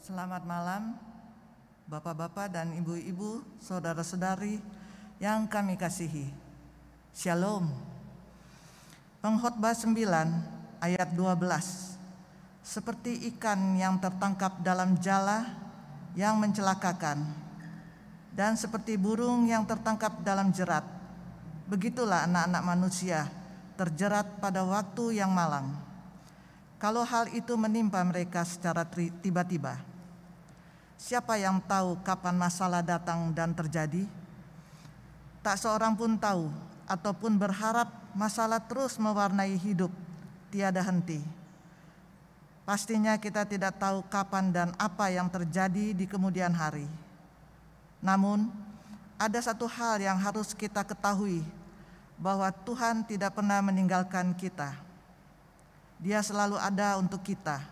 Selamat malam, Bapak-bapak dan Ibu-ibu, saudara-saudari yang kami kasihi. Shalom. Pengkhotbah 9 ayat 12. Seperti ikan yang tertangkap dalam jala yang mencelakakan, dan seperti burung yang tertangkap dalam jerat, begitulah anak-anak manusia terjerat pada waktu yang malang. Kalau hal itu menimpa mereka secara tiba-tiba, siapa yang tahu kapan masalah datang dan terjadi? Tak seorang pun tahu ataupun berharap masalah terus mewarnai hidup tiada henti. Pastinya kita tidak tahu kapan dan apa yang terjadi di kemudian hari. Namun, ada satu hal yang harus kita ketahui, bahwa Tuhan tidak pernah meninggalkan kita. Dia selalu ada untuk kita.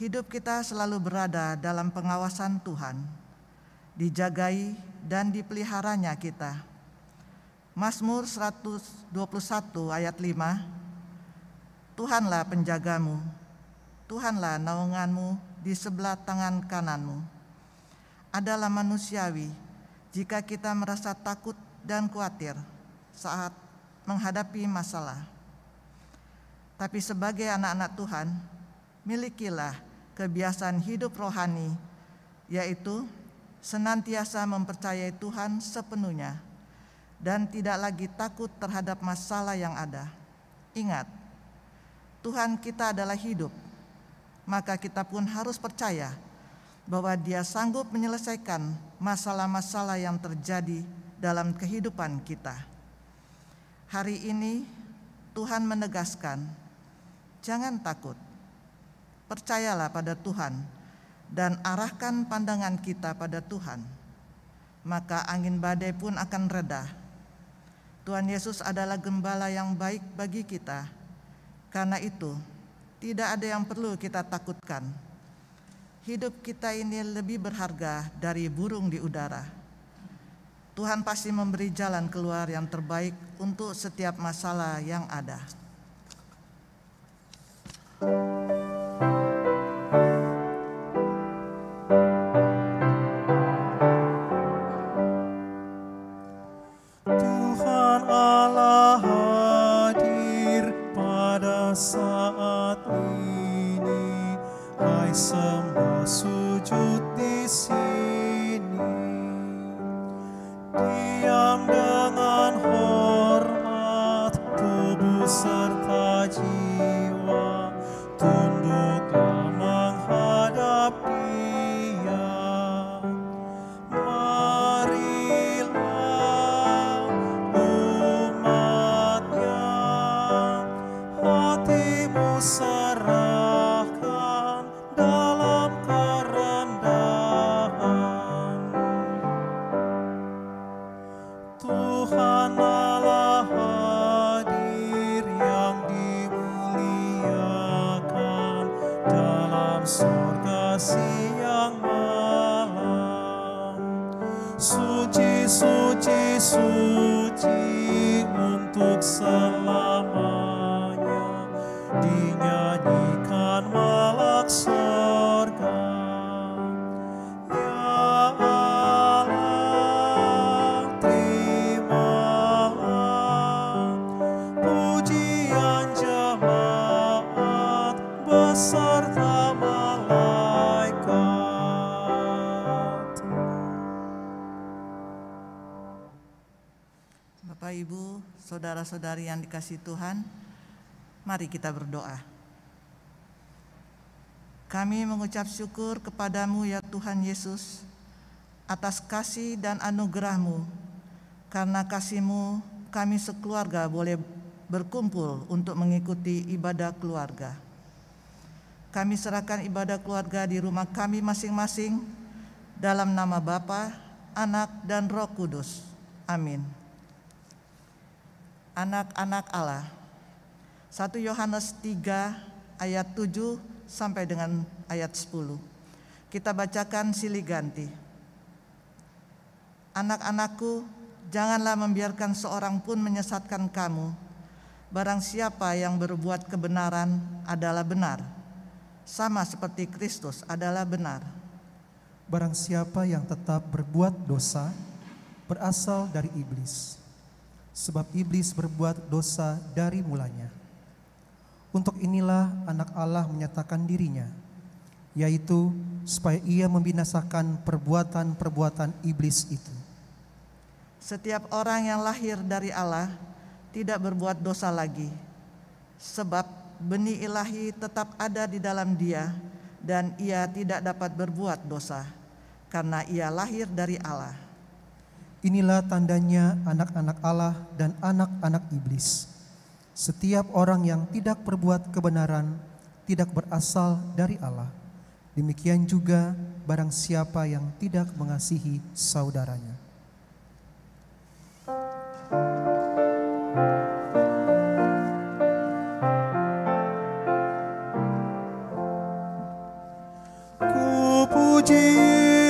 Hidup kita selalu berada dalam pengawasan Tuhan, dijagai dan dipeliharanya kita. Mazmur 121 ayat 5, Tuhanlah penjagamu, Tuhanlah naunganmu di sebelah tangan kananmu. Adalah manusiawi jika kita merasa takut dan khawatir saat menghadapi masalah. Tapi sebagai anak-anak Tuhan, milikilah kebiasaan hidup rohani, yaitu senantiasa mempercayai Tuhan sepenuhnya dan tidak lagi takut terhadap masalah yang ada. Ingat, Tuhan kita adalah hidup, maka kita pun harus percaya bahwa Dia sanggup menyelesaikan masalah-masalah yang terjadi dalam kehidupan kita. Hari ini Tuhan menegaskan, jangan takut, percayalah pada Tuhan dan arahkan pandangan kita pada Tuhan, maka angin badai pun akan reda. Tuhan Yesus adalah gembala yang baik bagi kita. Karena itu, tidak ada yang perlu kita takutkan. Hidup kita ini lebih berharga dari burung di udara. Tuhan pasti memberi jalan keluar yang terbaik untuk setiap masalah yang ada. Tuhan Allah hadir pada saat ini, hai sembah sujud di sini. Diam dengan hormat, tubuh serta jiwa, tunduklah menghadap Dia. Marilah umatnya, hatimu serahkan dalam kerendahan. Tuhan Allah hadir yang dimuliakan dalam surga siang malam. Suci, suci, suci untuk selamanya, dinyanyikan malak surga. Ya Allah, terimalah pujian jemaat beserta malaikat. Bapak, Ibu, saudara-saudari yang dikasihi Tuhan, mari kita berdoa. Kami mengucap syukur kepadamu ya Tuhan Yesus atas kasih dan anugerah-Mu. Karena kasih-Mu kami sekeluarga boleh berkumpul untuk mengikuti ibadah keluarga. Kami serahkan ibadah keluarga di rumah kami masing-masing dalam nama Bapa, Anak, dan Roh Kudus. Amin. Anak-anak Allah, 1 Yohanes 3 ayat 7 sampai dengan ayat 10. Kita bacakan silih ganti. Anak-anakku, janganlah membiarkan seorang pun menyesatkan kamu. Barang siapa yang berbuat kebenaran adalah benar, sama seperti Kristus adalah benar. Barang siapa yang tetap berbuat dosa, berasal dari iblis. Sebab iblis berbuat dosa dari mulanya. Untuk inilah anak Allah menyatakan dirinya, yaitu supaya ia membinasakan perbuatan-perbuatan iblis itu. Setiap orang yang lahir dari Allah tidak berbuat dosa lagi, sebab benih ilahi tetap ada di dalam dia dan ia tidak dapat berbuat dosa, karena ia lahir dari Allah. Inilah tandanya anak-anak Allah dan anak-anak iblis. Setiap orang yang tidak berbuat kebenaran tidak berasal dari Allah. Demikian juga barang siapa yang tidak mengasihi saudaranya. Ku puji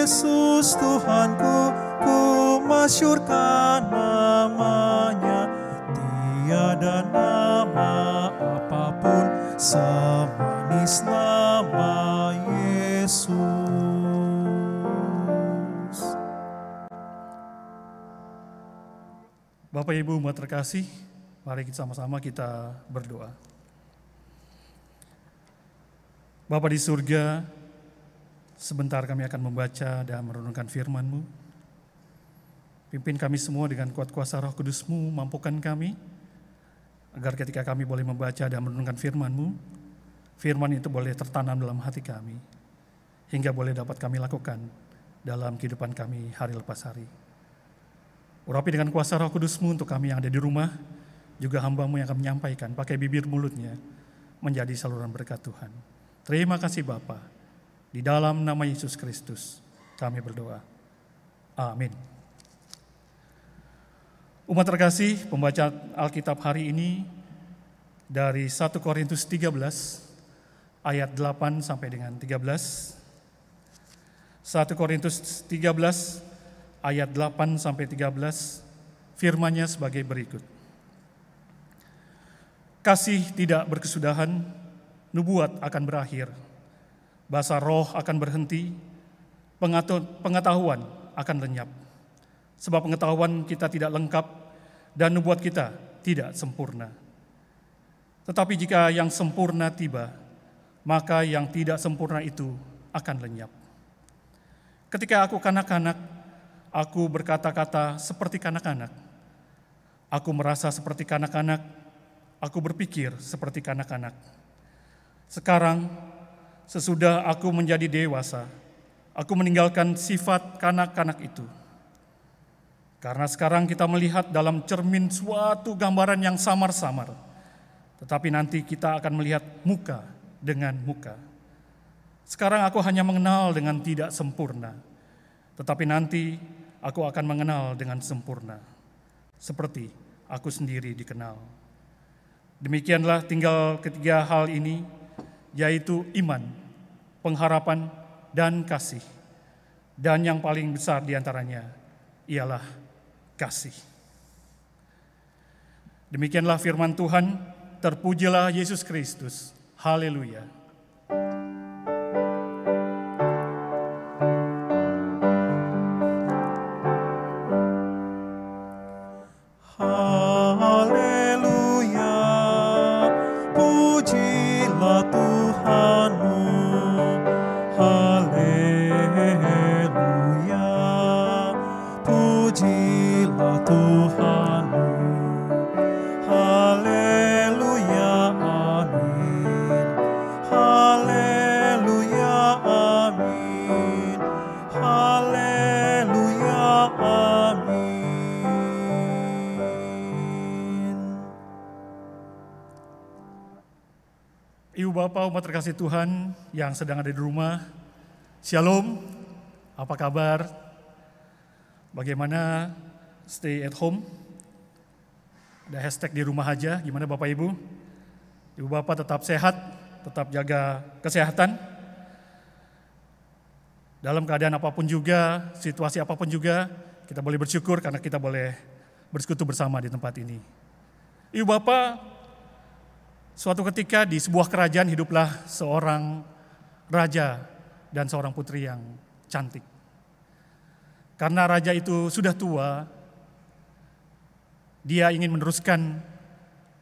Yesus Tuhanku, ku masyurkan namanya. Tiada nama apapun semanis nama Yesus. Bapak Ibu umat terkasih, mari kita sama-sama kita berdoa. Bapa di surga, sebentar kami akan membaca dan merenungkan firman-Mu. Pimpin kami semua dengan kuat kuasa Roh Kudus-Mu, mampukan kami, agar ketika kami boleh membaca dan merenungkan firman-Mu, firman itu boleh tertanam dalam hati kami, hingga boleh dapat kami lakukan dalam kehidupan kami hari lepas hari. Urapi dengan kuasa Roh Kudus-Mu untuk kami yang ada di rumah, juga hamba-Mu yang akan menyampaikan pakai bibir mulutnya, menjadi saluran berkat Tuhan. Terima kasih Bapa. Di dalam nama Yesus Kristus kami berdoa. Amin. Umat terkasih, pembaca Alkitab hari ini dari 1 Korintus 13 ayat 8 sampai dengan 13. 1 Korintus 13 ayat 8 sampai 13, firman-Nya sebagai berikut. Kasih tidak berkesudahan, nubuat akan berakhir, bahasa roh akan berhenti, pengetahuan akan lenyap. Sebab pengetahuan kita tidak lengkap dan nubuat kita tidak sempurna. Tetapi jika yang sempurna tiba, maka yang tidak sempurna itu akan lenyap. Ketika aku kanak-kanak, aku berkata-kata seperti kanak-kanak. Aku merasa seperti kanak-kanak, aku berpikir seperti kanak-kanak. Sekarang, sesudah aku menjadi dewasa, aku meninggalkan sifat kanak-kanak itu. Karena sekarang kita melihat dalam cermin suatu gambaran yang samar-samar, tetapi nanti kita akan melihat muka dengan muka. Sekarang aku hanya mengenal dengan tidak sempurna, tetapi nanti aku akan mengenal dengan sempurna, seperti aku sendiri dikenal. Demikianlah tinggal ketiga hal ini, yaitu iman, pengharapan, dan kasih. Dan yang paling besar diantaranya ialah kasih. Demikianlah firman Tuhan, terpujilah Yesus Kristus. Haleluya. Haleluya, pujilah Tuhanmu. Haleluya, pujilah Tuhanmu. Haleluya, amin. Haleluya, amin. Haleluya, amin. Ibu Bapak umat terkasih Tuhan yang sedang ada di rumah, Shalom, apa kabar? Bagaimana stay at home? Ada hashtag di rumah aja, gimana Bapak Ibu? Ibu Bapak tetap sehat, tetap jaga kesehatan. Dalam keadaan apapun juga, situasi apapun juga, kita boleh bersyukur karena kita boleh bersekutu bersama di tempat ini. Ibu Bapak, suatu ketika di sebuah kerajaan hiduplah seorang raja dan seorang putri yang cantik. Karena raja itu sudah tua, dia ingin meneruskan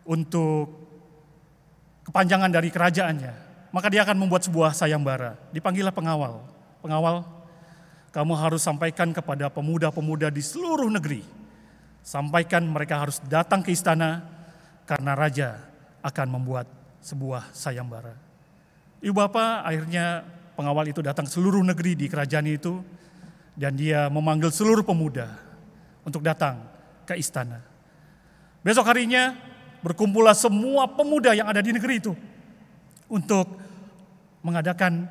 untuk kepanjangan dari kerajaannya. Maka dia akan membuat sebuah sayembara. Dipanggillah pengawal. Pengawal, kamu harus sampaikan kepada pemuda-pemuda di seluruh negeri. Sampaikan mereka harus datang ke istana karena raja akan membuat sebuah sayembara. Ibu bapak, akhirnya pengawal itu datang ke seluruh negeri di kerajaan itu dan dia memanggil seluruh pemuda untuk datang ke istana. Besok harinya berkumpullah semua pemuda yang ada di negeri itu untuk mengadakan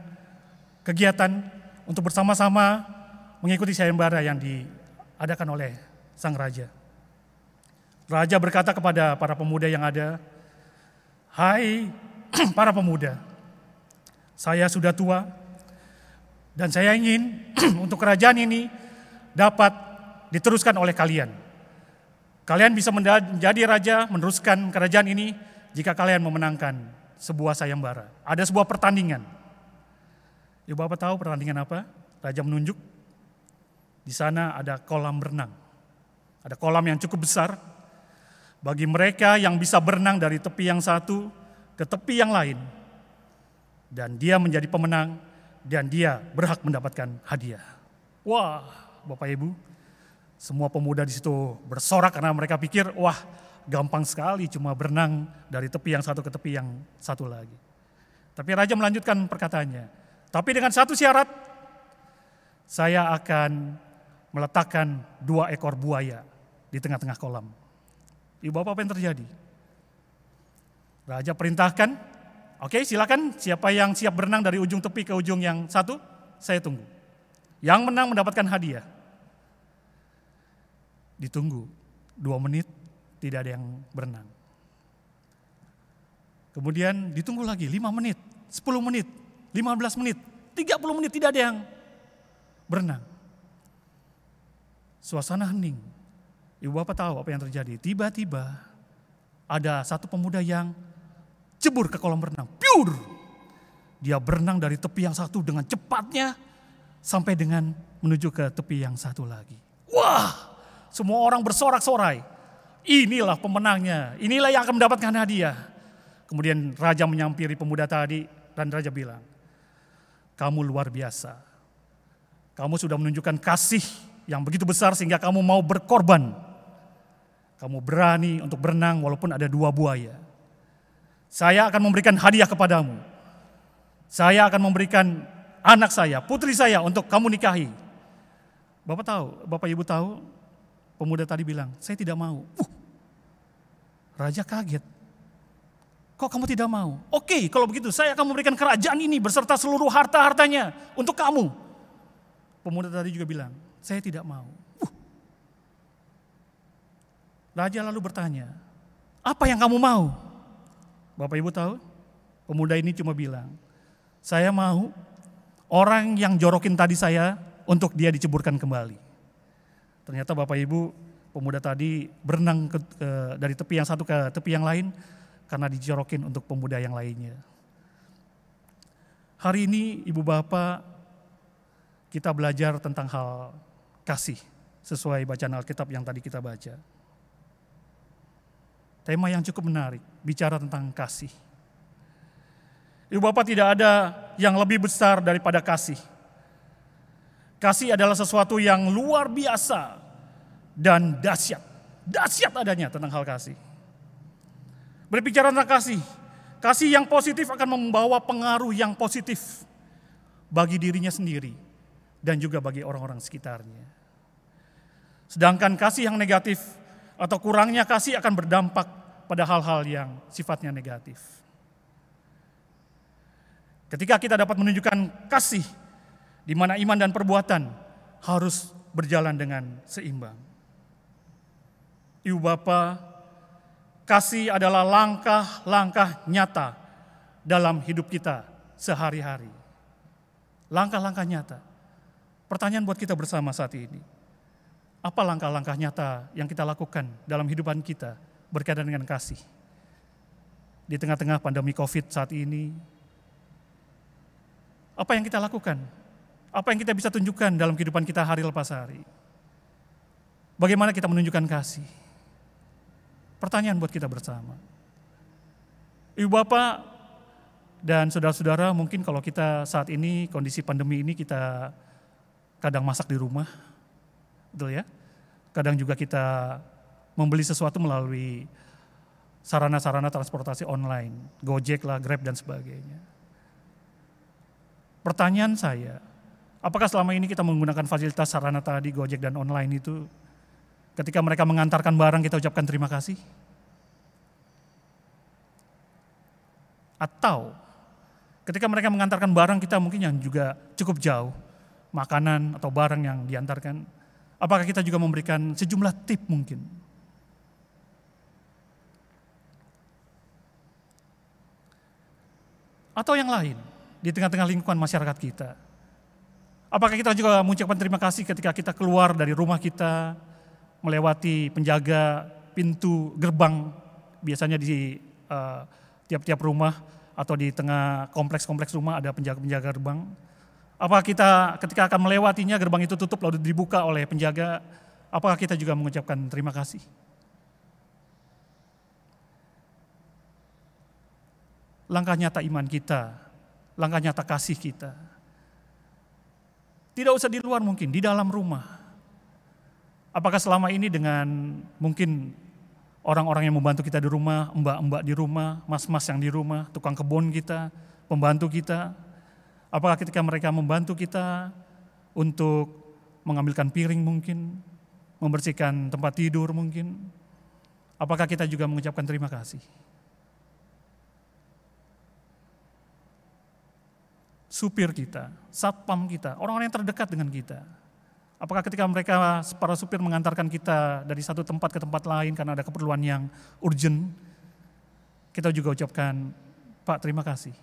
kegiatan untuk bersama-sama mengikuti sayembara yang diadakan oleh sang raja. Raja berkata kepada para pemuda yang ada, "Hai para pemuda, saya sudah tua dan saya ingin untuk kerajaan ini dapat diteruskan oleh kalian. Kalian bisa menjadi raja, meneruskan kerajaan ini jika kalian memenangkan sebuah sayembara. Ada sebuah pertandingan." Ibu bapak tahu pertandingan apa? Raja menunjuk. Di sana ada kolam renang. Ada kolam yang cukup besar. Bagi mereka yang bisa berenang dari tepi yang satu ke tepi yang lain. Dan dia menjadi pemenang dan dia berhak mendapatkan hadiah. Wah, Bapak Ibu, semua pemuda di situ bersorak karena mereka pikir, wah, gampang sekali cuma berenang dari tepi yang satu ke tepi yang satu lagi. Tapi raja melanjutkan perkataannya. Tapi dengan satu syarat, saya akan meletakkan 2 ekor buaya di tengah-tengah kolam. Ibu bapak, apa yang terjadi? Raja perintahkan, oke, silakan siapa yang siap berenang dari ujung tepi ke ujung yang satu, saya tunggu. Yang menang mendapatkan hadiah. Ditunggu 2 menit, tidak ada yang berenang. Kemudian ditunggu lagi 5 menit, 10 menit, 15 menit, 30 menit, tidak ada yang berenang. Suasana hening. Ibu bapak tahu apa yang terjadi. Tiba-tiba ada satu pemuda yang jebur ke kolam renang. Piur! Dia berenang dari tepi yang satu dengan cepatnya sampai dengan menuju ke tepi yang satu lagi. Wah! Semua orang bersorak-sorai. Inilah pemenangnya. Inilah yang akan mendapatkan hadiah. Kemudian raja menyampiri pemuda tadi dan raja bilang, "Kamu luar biasa. Kamu sudah menunjukkan kasih yang begitu besar sehingga kamu mau berkorban. Kamu berani untuk berenang walaupun ada 2 buaya. Saya akan memberikan hadiah kepadamu. Saya akan memberikan anak saya, putri saya untuk kamu nikahi." Bapak tahu, Bapak Ibu tahu, pemuda tadi bilang, "Saya tidak mau." Raja kaget. "Kok kamu tidak mau?" "Oke, kalau begitu saya akan memberikan kerajaan ini beserta seluruh harta-hartanya untuk kamu." Pemuda tadi juga bilang, "Saya tidak mau." Raja lalu bertanya, "Apa yang kamu mau?" Bapak Ibu tahu, pemuda ini cuma bilang, "Saya mau orang yang jorokin tadi saya untuk dia diceburkan kembali." Ternyata Bapak Ibu, pemuda tadi berenang dari tepi yang satu ke tepi yang lain karena dijorokin untuk pemuda yang lainnya. Hari ini Ibu Bapak, kita belajar tentang hal kasih sesuai bacaan Alkitab yang tadi kita baca. Tema yang cukup menarik, bicara tentang kasih. Ibu bapak, tidak ada yang lebih besar daripada kasih. Kasih adalah sesuatu yang luar biasa dan dahsyat. Dahsyat adanya tentang hal kasih. Berbicara tentang kasih, kasih yang positif akan membawa pengaruh yang positif bagi dirinya sendiri dan juga bagi orang-orang sekitarnya. Sedangkan kasih yang negatif atau kurangnya kasih akan berdampak pada hal-hal yang sifatnya negatif. Ketika kita dapat menunjukkan kasih, di mana iman dan perbuatan harus berjalan dengan seimbang. Ibu bapak, kasih adalah langkah-langkah nyata dalam hidup kita sehari-hari. Langkah-langkah nyata. Pertanyaan buat kita bersama saat ini. Apa langkah-langkah nyata yang kita lakukan dalam hidupan kita berkaitan dengan kasih? Di tengah-tengah pandemi COVID saat ini, Apa yang kita lakukan? Apa yang kita bisa tunjukkan dalam kehidupan kita hari lepas hari? Bagaimana kita menunjukkan kasih? Pertanyaan buat kita bersama. Ibu bapak dan saudara-saudara, mungkin kalau kita saat ini, kondisi pandemi ini, kita kadang masak di rumah, betul ya? Kadang juga kita membeli sesuatu melalui sarana-sarana transportasi online, Gojek lah, Grab dan sebagainya. Pertanyaan saya, apakah selama ini kita menggunakan fasilitas sarana tadi, Gojek dan online itu, ketika mereka mengantarkan barang kita ucapkan terima kasih? Atau ketika mereka mengantarkan barang kita mungkin yang juga cukup jauh, makanan atau barang yang diantarkan, apakah kita juga memberikan sejumlah tip mungkin? Atau yang lain, di tengah-tengah lingkungan masyarakat kita. Apakah kita juga mengucapkan terima kasih ketika kita keluar dari rumah kita, melewati penjaga pintu gerbang, biasanya di tiap-tiap rumah atau di tengah kompleks-kompleks rumah ada penjaga-penjaga gerbang. Apakah kita ketika akan melewatinya gerbang itu tutup lalu dibuka oleh penjaga, apakah kita juga mengucapkan terima kasih? Langkah nyata iman kita, langkah nyata kasih kita. Tidak usah di luar mungkin, di dalam rumah. Apakah selama ini dengan mungkin orang-orang yang membantu kita di rumah, mbak-mbak di rumah, mas-mas yang di rumah, tukang kebun kita, pembantu kita, apakah ketika mereka membantu kita untuk mengambilkan piring mungkin, membersihkan tempat tidur mungkin, apakah kita juga mengucapkan terima kasih? Supir kita, satpam kita, orang-orang yang terdekat dengan kita. Apakah ketika mereka, para supir mengantarkan kita dari satu tempat ke tempat lain karena ada keperluan yang urgent, kita juga ucapkan, Pak, terima kasih.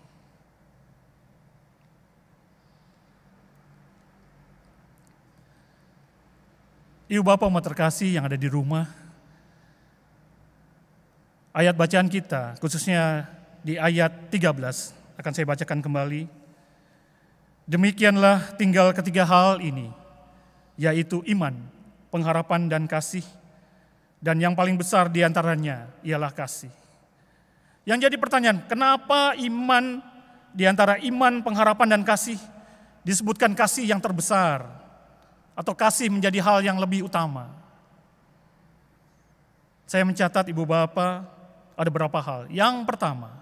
Ibu bapak umat terkasih yang ada di rumah, ayat bacaan kita, khususnya di ayat 13, akan saya bacakan kembali. Demikianlah tinggal ketiga hal ini, yaitu iman, pengharapan, dan kasih. Dan yang paling besar di antaranya ialah kasih. Yang jadi pertanyaan, kenapa iman di antara iman, pengharapan, dan kasih disebutkan kasih yang terbesar? Atau kasih menjadi hal yang lebih utama? Saya mencatat ibu bapak ada beberapa hal. Yang pertama,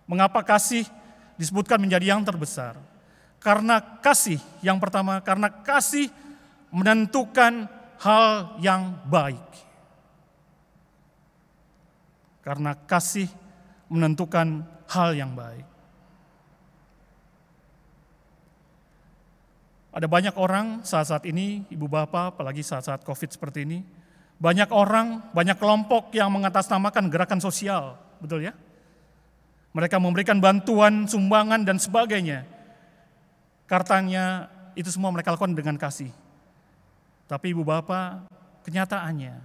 mengapa kasih disebutkan menjadi yang terbesar? Karena kasih, yang pertama, karena kasih menentukan hal yang baik. Karena kasih menentukan hal yang baik. Ada banyak orang saat-saat ini, ibu bapak, apalagi saat-saat COVID seperti ini, banyak orang, banyak kelompok yang mengatasnamakan gerakan sosial, betul ya? Mereka memberikan bantuan, sumbangan, dan sebagainya. Katanya itu semua mereka lakukan dengan kasih. Tapi ibu bapak, kenyataannya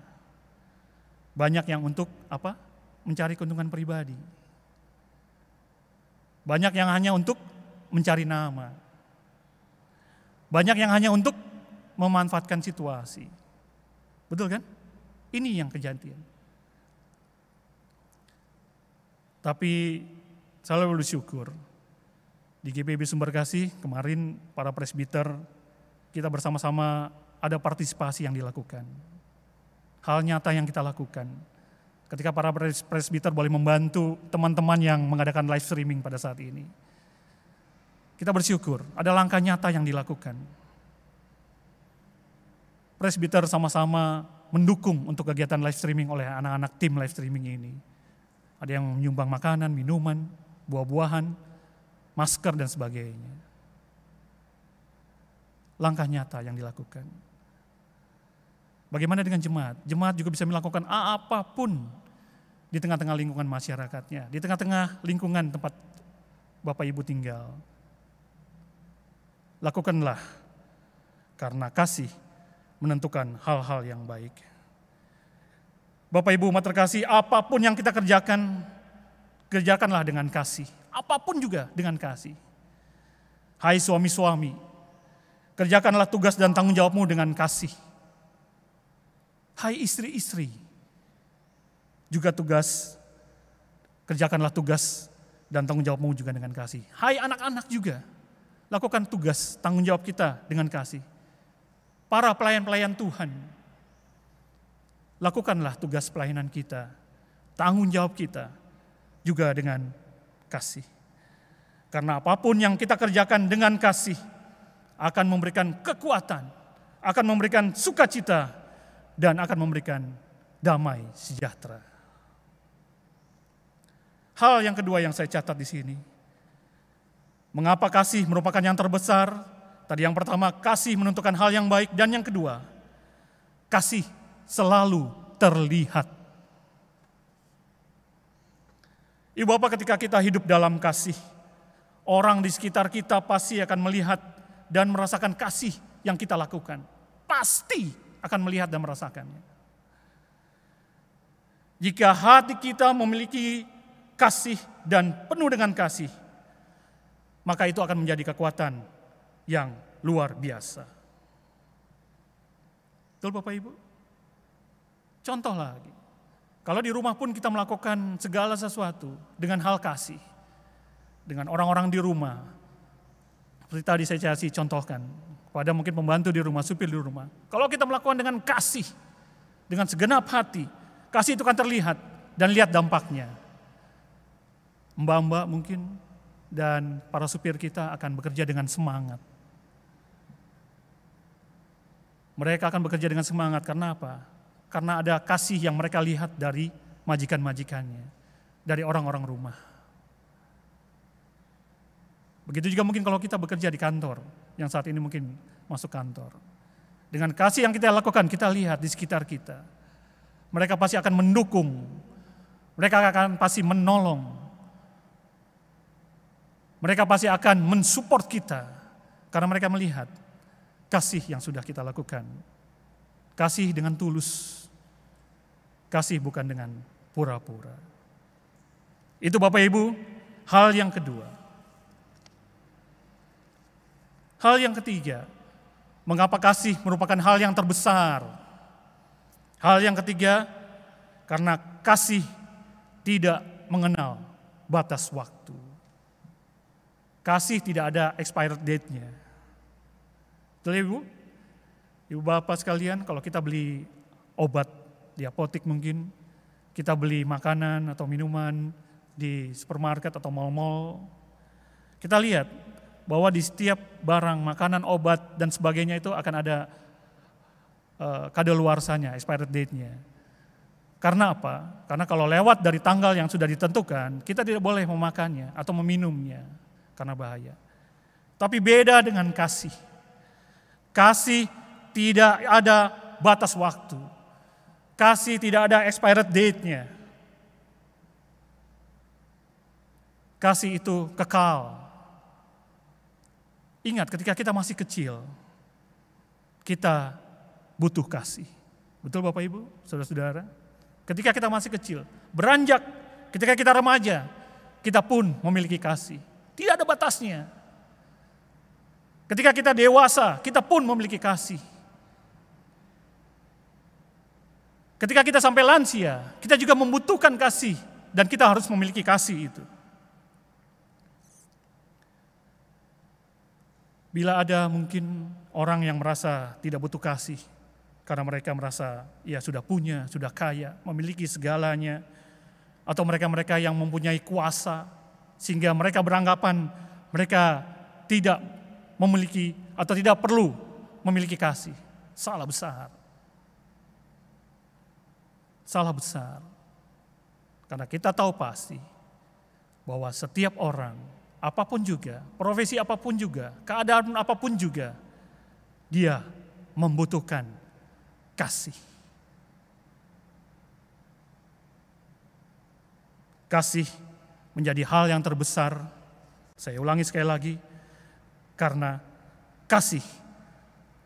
banyak yang untuk apa? Mencari keuntungan pribadi. Banyak yang hanya untuk mencari nama. Banyak yang hanya untuk memanfaatkan situasi. Betul kan? Ini yang kejadian. Tapi selalu bersyukur. Di GPIB Sumber Kasih kemarin para presbiter kita bersama-sama ada partisipasi yang dilakukan. Hal nyata yang kita lakukan. Ketika para presbiter boleh membantu teman-teman yang mengadakan live streaming pada saat ini. Kita bersyukur, ada langkah nyata yang dilakukan. Presbiter sama-sama mendukung untuk kegiatan live streaming oleh anak-anak tim live streaming ini. Ada yang menyumbang makanan, minuman, buah-buahan, masker dan sebagainya. Langkah nyata yang dilakukan. Bagaimana dengan jemaat? Jemaat juga bisa melakukan apapun di tengah-tengah lingkungan masyarakatnya, di tengah-tengah lingkungan tempat Bapak Ibu tinggal. Lakukanlah karena kasih menentukan hal-hal yang baik. Bapak Ibu umat terkasih, apapun yang kita kerjakan, kerjakanlah dengan kasih. Apapun juga dengan kasih. Hai suami-suami, kerjakanlah tugas dan tanggung jawabmu dengan kasih. Hai istri-istri, juga kerjakanlah tugas dan tanggung jawabmu juga dengan kasih. Hai anak-anak juga, lakukan tugas, tanggung jawab kita dengan kasih. Para pelayan-pelayan Tuhan, lakukanlah tugas pelayanan kita, tanggung jawab kita juga dengan kasih. Karena apapun yang kita kerjakan dengan kasih akan memberikan kekuatan, akan memberikan sukacita, dan akan memberikan damai sejahtera. Hal yang kedua yang saya catat di sini, mengapa kasih merupakan yang terbesar? Tadi yang pertama, kasih menentukan hal yang baik, dan yang kedua, kasih selalu terlihat. Ibu bapak, ketika kita hidup dalam kasih, orang di sekitar kita pasti akan melihat dan merasakan kasih yang kita lakukan. Pasti akan melihat dan merasakannya. Jika hati kita memiliki kasih dan penuh dengan kasih, maka itu akan menjadi kekuatan yang luar biasa. Betul Bapak Ibu? Contoh lagi, kalau di rumah pun kita melakukan segala sesuatu dengan hal kasih, dengan orang-orang di rumah, seperti tadi saya kasih contohkan, pada mungkin pembantu di rumah, supir di rumah. Kalau kita melakukan dengan kasih, dengan segenap hati, kasih itu akan terlihat dan lihat dampaknya. Mbak-mbak mungkin dan para supir kita akan bekerja dengan semangat. Mereka akan bekerja dengan semangat karena apa? Karena ada kasih yang mereka lihat dari majikan-majikannya, dari orang-orang rumah. Begitu juga mungkin kalau kita bekerja di kantor, yang saat ini mungkin masuk kantor. Dengan kasih yang kita lakukan, kita lihat di sekitar kita. Mereka pasti akan mendukung, mereka akan pasti menolong. Mereka pasti akan mensupport kita, karena mereka melihat kasih yang sudah kita lakukan. Kasih dengan tulus, kasih bukan dengan pura-pura. Itu Bapak Ibu, hal yang kedua. Hal yang ketiga, mengapa kasih merupakan hal yang terbesar? Hal yang ketiga, karena kasih tidak mengenal batas waktu. Kasih tidak ada expired date-nya. Betul Ibu? Ibu Bapak sekalian, kalau kita beli obat di apotek mungkin, kita beli makanan atau minuman di supermarket atau mal-mal, kita lihat bahwa di setiap barang, makanan, obat, dan sebagainya itu akan ada kadaluarsanya, expired date-nya. Karena apa? Karena kalau lewat dari tanggal yang sudah ditentukan, kita tidak boleh memakannya atau meminumnya, karena bahaya. Tapi beda dengan kasih. Kasih tidak ada batas waktu. Kasih tidak ada expired date-nya. Kasih itu kekal. Ingat ketika kita masih kecil, kita butuh kasih. Betul Bapak Ibu, saudara-saudara? Ketika kita masih kecil, beranjak, ketika kita remaja, kita pun memiliki kasih. Tidak ada batasnya. Ketika kita dewasa, kita pun memiliki kasih. Ketika kita sampai lansia, kita juga membutuhkan kasih. Dan kita harus memiliki kasih itu. Bila ada mungkin orang yang merasa tidak butuh kasih, karena mereka merasa ya sudah punya, sudah kaya, memiliki segalanya, atau mereka-mereka yang mempunyai kuasa, sehingga mereka beranggapan mereka tidak memiliki atau tidak perlu memiliki kasih. Salah besar. Salah besar. Karena kita tahu pasti bahwa setiap orang, apapun juga, profesi apapun juga, keadaan apapun juga, dia membutuhkan kasih. Kasih menjadi hal yang terbesar. Saya ulangi sekali lagi, karena kasih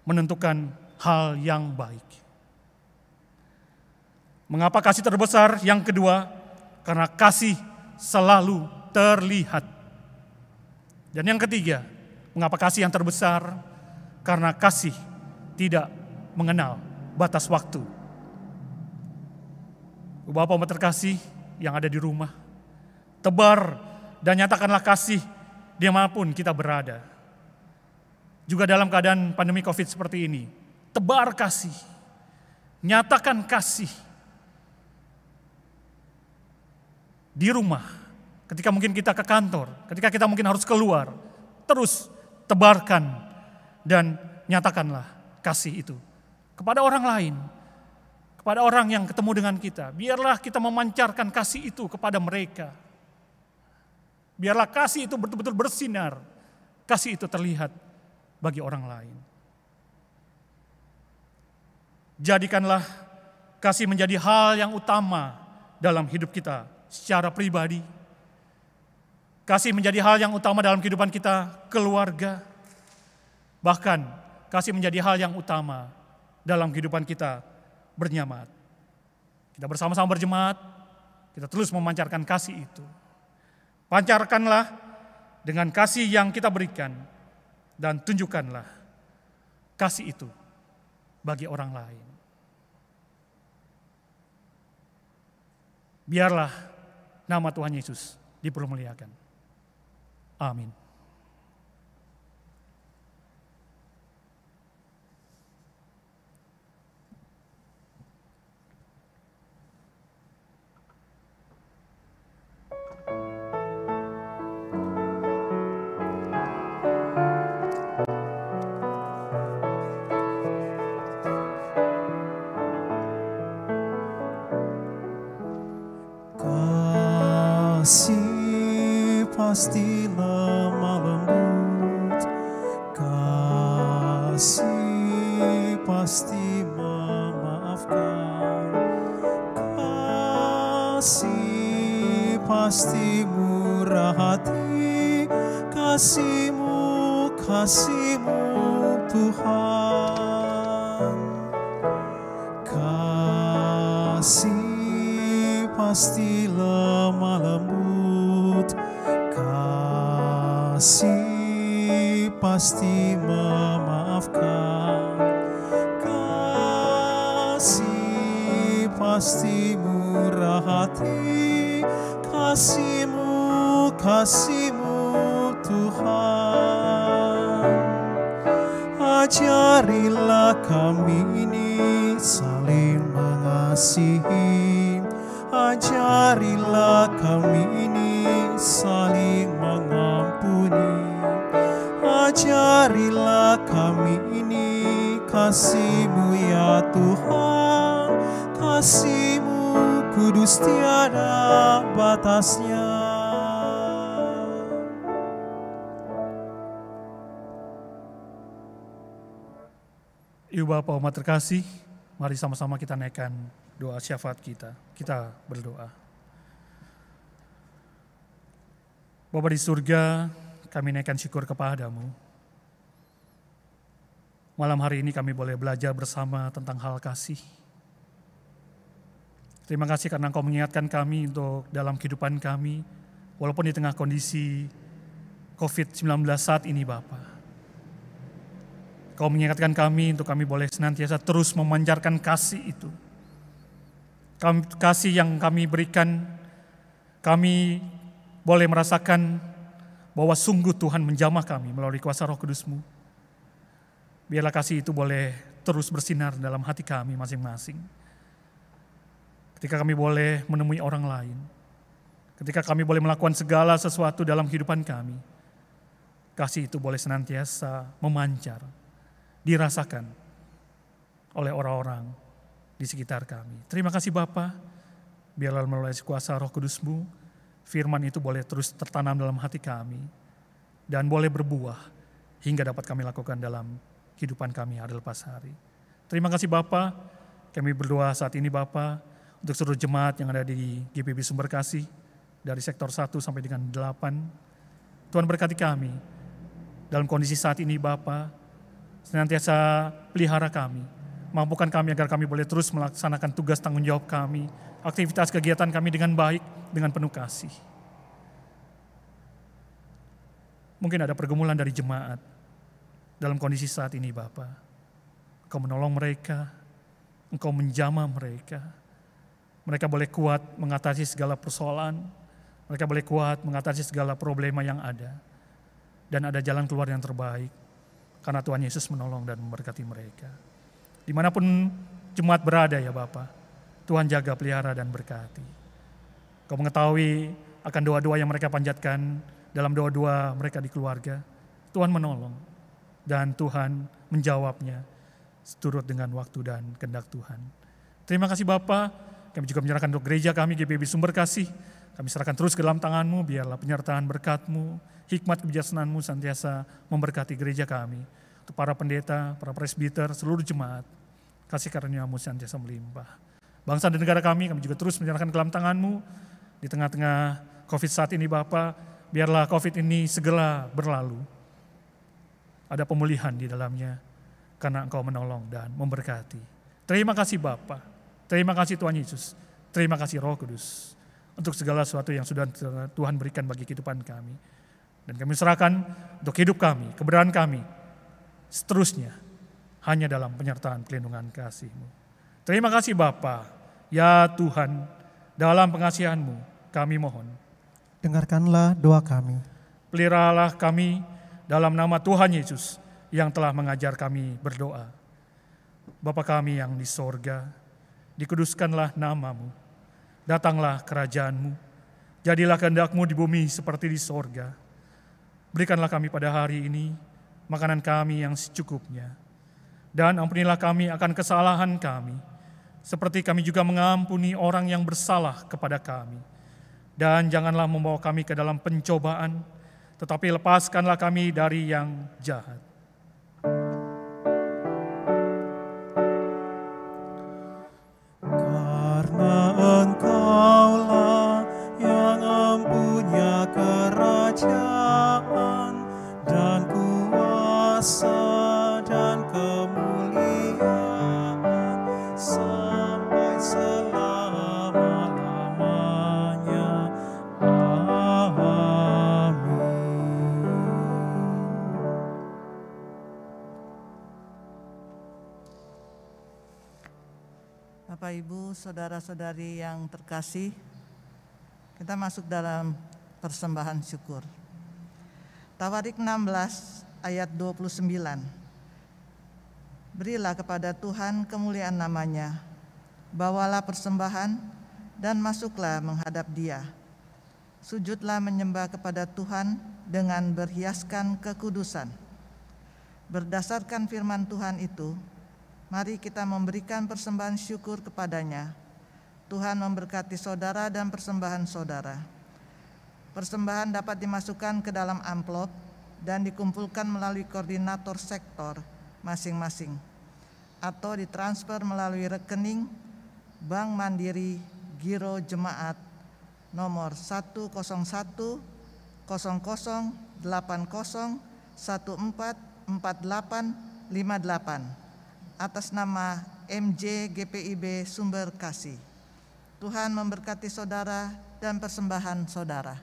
menentukan hal yang baik. Mengapa kasih terbesar? Yang kedua, karena kasih selalu terlihat. Dan yang ketiga, Mengapa kasih yang terbesar? Karena kasih tidak mengenal batas waktu. Bapak umat terkasih yang ada di rumah, tebar dan nyatakanlah kasih dimanapun kita berada. Juga dalam keadaan pandemi COVID seperti ini, tebar kasih, nyatakan kasih. Di rumah, ketika mungkin kita ke kantor, ketika kita mungkin harus keluar, terus tebarkan dan nyatakanlah kasih itu kepada orang lain, kepada orang yang ketemu dengan kita. Biarlah kita memancarkan kasih itu kepada mereka. Biarlah kasih itu betul-betul bersinar, kasih itu terlihat bagi orang lain. Jadikanlah kasih menjadi hal yang utama dalam hidup kita secara pribadi. Kasih menjadi hal yang utama dalam kehidupan kita keluarga. Bahkan kasih menjadi hal yang utama dalam kehidupan kita berjemaat. Kita bersama-sama berjemaat, kita terus memancarkan kasih itu. Pancarkanlah dengan kasih yang kita berikan dan tunjukkanlah kasih itu bagi orang lain. Biarlah nama Tuhan Yesus dipermuliakan. Amin. Kasih pasti lemah lembut, kasih pasti memaafkan, kasih pasti murah hati, kasih-Mu Tuhan. Kasih pasti lemah lembut, kasih pasti memaafkan, kasih pasti murah hati, kasih-Mu Tuhan. Ajarilah kami ini saling mengasihi, ajarilah kami ini saling mengampuni, ajarilah kami ini kasih-Mu ya Tuhan, kasih-Mu kudus tiada batasnya. Ibu Bapak umat terkasih, mari sama-sama kita naikkan doa syafaat kita. Kita berdoa. Bapa di surga, kami naikkan syukur kepada-Mu. Malam hari ini kami boleh belajar bersama tentang hal kasih. Terima kasih karena Engkau mengingatkan kami untuk dalam kehidupan kami, walaupun di tengah kondisi COVID-19 saat ini Bapa. Kau mengingatkan kami untuk kami boleh senantiasa terus memancarkan kasih itu. Kasih yang kami berikan, kami boleh merasakan bahwa sungguh Tuhan menjamah kami melalui kuasa Roh Kudus-Mu. Biarlah kasih itu boleh terus bersinar dalam hati kami masing-masing. Ketika kami boleh menemui orang lain, ketika kami boleh melakukan segala sesuatu dalam kehidupan kami, kasih itu boleh senantiasa memancar, dirasakan oleh orang-orang di sekitar kami. Terima kasih Bapa, biarlah melalui kuasa Roh Kudus-Mu, firman itu boleh terus tertanam dalam hati kami, dan boleh berbuah hingga dapat kami lakukan dalam kehidupan kami hari lepas hari. Terima kasih Bapa, kami berdoa saat ini Bapa, untuk seluruh jemaat yang ada di GPB Sumber Kasih, dari sektor 1 sampai dengan 8. Tuhan berkati kami, dalam kondisi saat ini Bapa, senantiasa pelihara kami, mampukan kami agar kami boleh terus melaksanakan tugas tanggung jawab kami, aktivitas kegiatan kami dengan baik, dengan penuh kasih. Mungkin ada pergumulan dari jemaat dalam kondisi saat ini Bapa. Engkau menolong mereka, Engkau menjamah mereka. Mereka boleh kuat mengatasi segala persoalan, mereka boleh kuat mengatasi segala problema yang ada. Dan ada jalan keluar yang terbaik, karena Tuhan Yesus menolong dan memberkati mereka. Dimanapun jemaat berada ya Bapa, Tuhan jaga, pelihara, dan berkati. Kau mengetahui akan doa-doa yang mereka panjatkan dalam doa-doa mereka di keluarga. Tuhan menolong dan Tuhan menjawabnya seturut dengan waktu dan kehendak Tuhan. Terima kasih Bapa. Kami juga menyerahkan untuk gereja kami GBB Sumber Kasih. Kami serahkan terus ke dalam tangan-Mu, biarlah penyertaan berkat-Mu, hikmat kebijaksanaan-Mu senantiasa memberkati gereja kami. Untuk para pendeta, para presbiter, seluruh jemaat, kasih karunia-Mu senantiasa melimpah. Bangsa dan negara kami juga terus menyerahkan ke dalam tangan-Mu. Di tengah-tengah COVID saat ini Bapa, biarlah COVID ini segera berlalu. Ada pemulihan di dalamnya, karena Engkau menolong dan memberkati. Terima kasih Bapa, terima kasih Tuhan Yesus, terima kasih Roh Kudus, untuk segala sesuatu yang sudah Tuhan berikan bagi kehidupan kami. Dan kami serahkan untuk hidup kami, keberadaan kami, seterusnya, hanya dalam penyertaan pelindungan kasih-Mu. Terima kasih Bapa, ya Tuhan, dalam pengasihan-Mu kami mohon. Dengarkanlah doa kami. Peliharalah kami dalam nama Tuhan Yesus yang telah mengajar kami berdoa. Bapa kami yang di sorga, dikuduskanlah nama-Mu, datanglah kerajaan-Mu, jadilah kehendak-Mu di bumi seperti di sorga. Berikanlah kami pada hari ini makanan kami yang secukupnya, dan ampunilah kami akan kesalahan kami, seperti kami juga mengampuni orang yang bersalah kepada kami. Dan janganlah membawa kami ke dalam pencobaan, tetapi lepaskanlah kami dari yang jahat. Karena Engkaulah yang mempunyai kerajaan dan kuasa dan kemuliaan sampai selama-lamanya. Bapak, Ibu, saudara-saudari yang terkasih, kita masuk dalam persembahan syukur. Tawarik 16 ayat 29. Berilah kepada Tuhan kemuliaan nama-Nya, bawalah persembahan dan masuklah menghadap Dia. Sujudlah menyembah kepada Tuhan dengan berhiaskan kekudusan. Berdasarkan firman Tuhan itu, mari kita memberikan persembahan syukur kepada-Nya. Tuhan memberkati saudara dan persembahan saudara. Persembahan dapat dimasukkan ke dalam amplop dan dikumpulkan melalui koordinator sektor masing-masing, atau ditransfer melalui rekening Bank Mandiri Giro Jemaat nomor 1010080144858 atas nama MJ GPIB Sumber Kasih. Tuhan memberkati saudara dan persembahan saudara.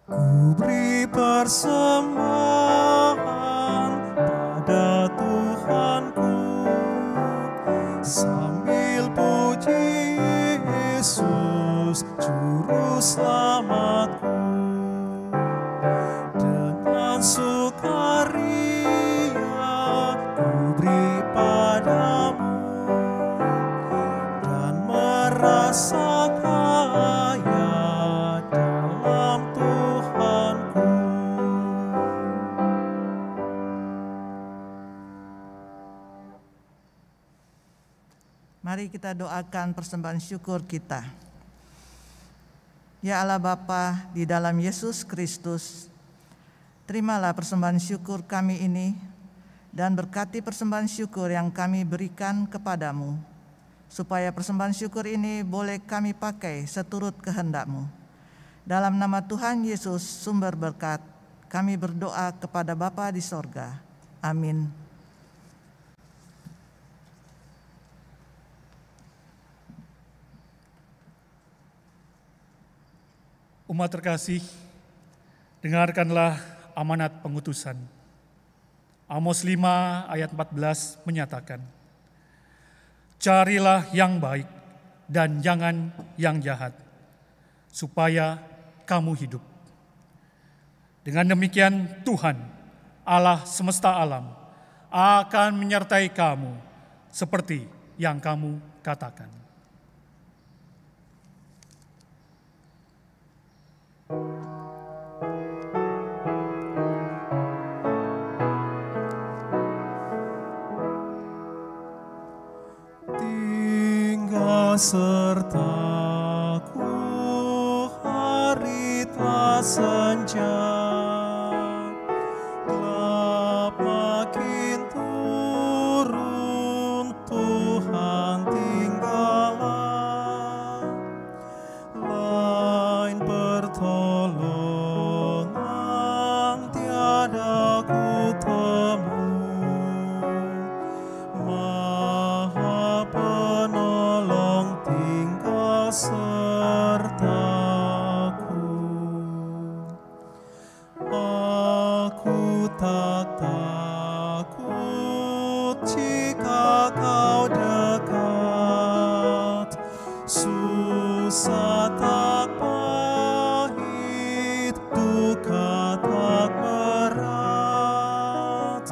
Ku beri persembahan pada Tuhanku sambil puji Yesus Juru Selamatku. Dengan sukaria ku beri padamu dan merasa kaya dalam Tuhanku. Mari kita doakan persembahan syukur kita. Ya Allah Bapa di dalam Yesus Kristus, terimalah persembahan syukur kami ini dan berkati persembahan syukur yang kami berikan kepadamu, supaya persembahan syukur ini boleh kami pakai seturut kehendak-Mu. Dalam nama Tuhan Yesus sumber berkat, kami berdoa kepada Bapa di sorga. Amin. Umat terkasih, dengarkanlah amanat pengutusan. Amos 5 ayat 14 menyatakan, carilah yang baik dan jangan yang jahat, supaya kamu hidup. Dengan demikian Tuhan, Allah semesta alam, akan menyertai kamu seperti yang kamu katakan. Tinggal sertaku hari telah senja, gelap makin turun, Tuhan tinggallah. Lain pertolongan tiada ku temui, Maha Penolong tinggal sertaku. Aku tak takut jika kau dekat, susah tak pahit, duka tak berat,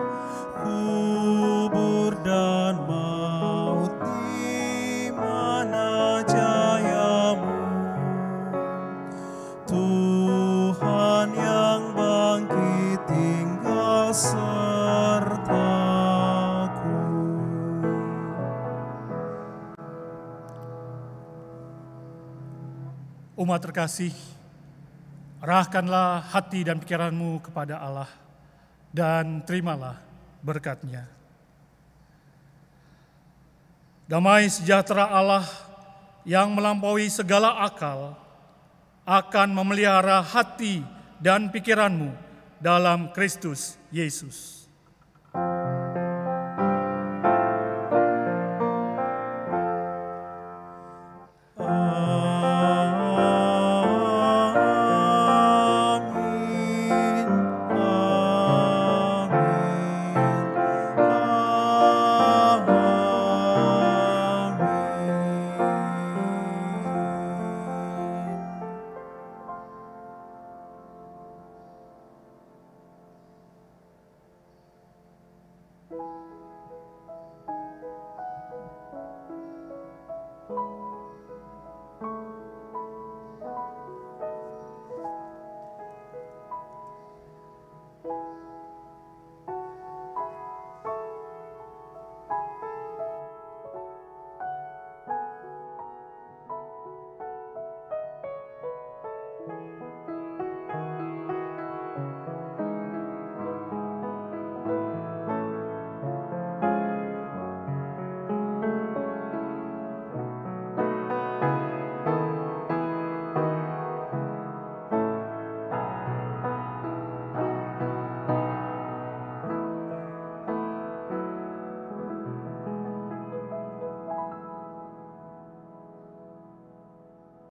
kubur dan maut di mana jayamu, Tuhan yang bangkit tinggal sertaku. Umat terkasih, arahkanlah hati dan pikiranmu kepada Allah dan terimalah berkat-Nya. Damai sejahtera Allah yang melampaui segala akal akan memelihara hati dan pikiranmu dalam Kristus Yesus.